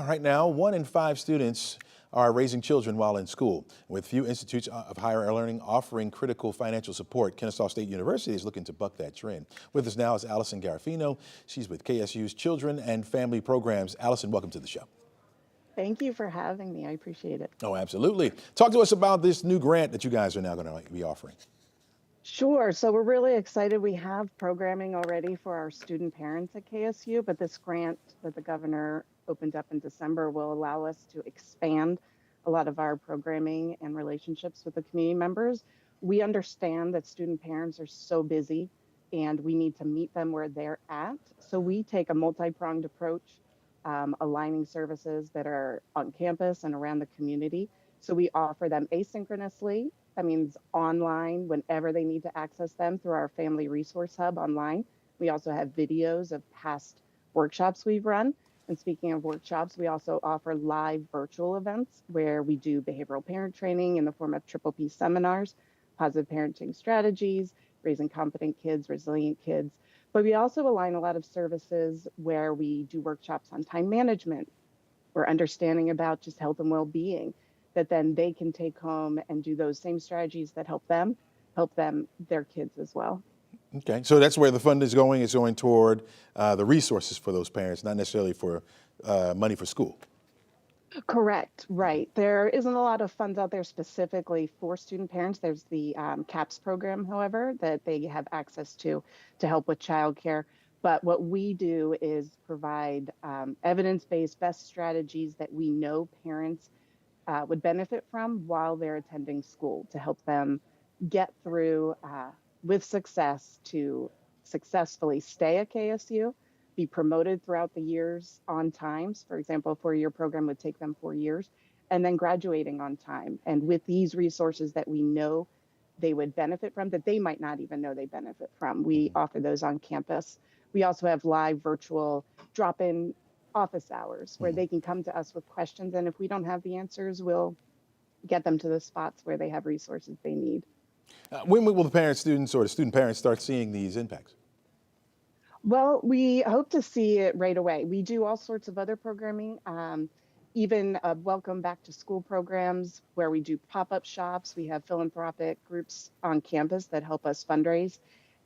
Right now, 1 in 5 students are raising children while in school. With few institutes of higher learning offering critical financial support, Kennesaw State University is looking to buck that trend. With us now is Allison Garefino. She's with KSU's Children and Family Programs. Allison, welcome to the show. Thank you for having me. I appreciate it. Oh, absolutely. Talk to us about this new grant that you guys are now going to be offering. Sure. So we're really excited. We have programming already for our student parents at KSU, but this grant that the governor opened up in December will allow us to expand a lot of our programming and relationships with the community members. We understand that student parents are so busy and we need to meet them where they're at. So we take a multi-pronged approach, aligning services that are on campus and around the community. So we offer them asynchronously. That means online whenever they need to access them through our Family Resource Hub online. We also have videos of past workshops we've run. And speaking of workshops, we also offer live virtual events where we do behavioral parent training in the form of triple P seminars, positive parenting strategies, raising confident kids, resilient kids. But we also align a lot of services where we do workshops on time management or understanding about just health and well-being, that then they can take home and do those same strategies that help them, their kids as well. Okay, so that's where the fund is going. It's going toward the resources for those parents, not necessarily for money for school. Correct, right. There isn't a lot of funds out there specifically for student parents. There's the CAPS program, however, that they have access to help with childcare. But what we do is provide evidence-based best strategies that we know parents would benefit from while they're attending school to help them get through with success to successfully stay at KSU, be promoted throughout the years on times. For example, a 4-year program would take them 4 years, and then graduating on time. And with these resources that we know they would benefit from, that they might not even know they benefit from, we offer those on campus. We also have live virtual drop-in office hours where they can come to us with questions, and if we don't have the answers, we'll get them to the spots where they have resources they need. When will the student parents start seeing these impacts? Well, we hope to see it right away. We do all sorts of other programming, even welcome back to school programs where we do pop-up shops. We have philanthropic groups on campus that help us fundraise,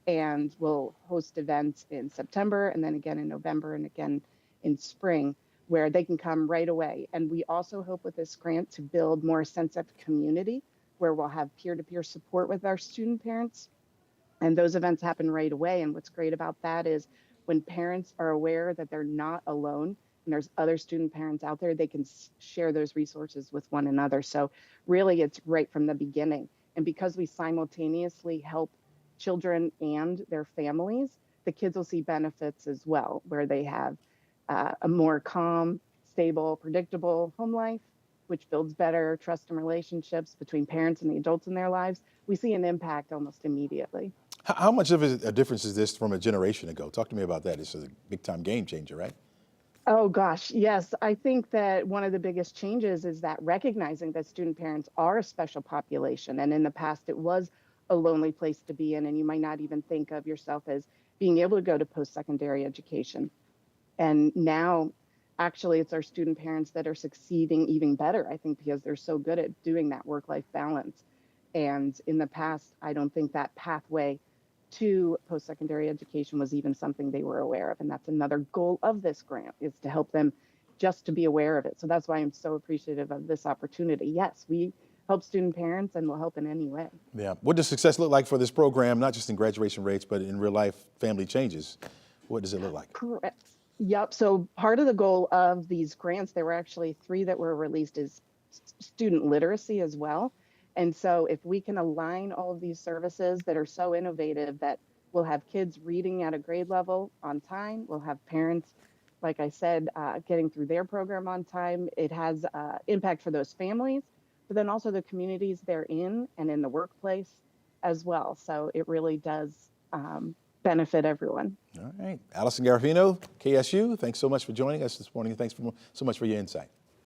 and we'll host events in September and then again in November and again in spring where they can come right away. And we also hope with this grant to build more sense of community where we'll have peer-to-peer support with our student parents. And those events happen right away. And what's great about that is when parents are aware that they're not alone and there's other student parents out there, they can share those resources with one another. So really it's right from the beginning. And because we simultaneously help children and their families, the kids will see benefits as well, where they have a more calm, stable, predictable home life, which builds better trust and relationships between parents and the adults in their lives. We see an impact almost immediately. How much of a difference is this from a generation ago? Talk to me about that. This is a big time game changer, right? Oh gosh, yes. I think that one of the biggest changes is that recognizing that student parents are a special population. And in the past, it was a lonely place to be in, and you might not even think of yourself as being able to go to post-secondary education. And now, actually, it's our student parents that are succeeding even better, I think, because they're so good at doing that work-life balance. And in the past, I don't think that pathway to post-secondary education was even something they were aware of. And that's another goal of this grant, is to help them just to be aware of it. So that's why I'm so appreciative of this opportunity. Yes, we help student parents and will help in any way. Yeah. What does success look like for this program, not just in graduation rates, but in real life family changes? What does it look like? Correct. Yep. So part of the goal of these grants, there were actually 3 that were released, is student literacy as well. And so if we can align all of these services that are so innovative that we'll have kids reading at a grade level on time, we'll have parents, like I said, getting through their program on time, it has impact for those families, but then also the communities they're in and in the workplace as well. So it really does benefit everyone. All right. Allison Garefino, KSU, thanks so much for joining us this morning. Thanks so much for your insight.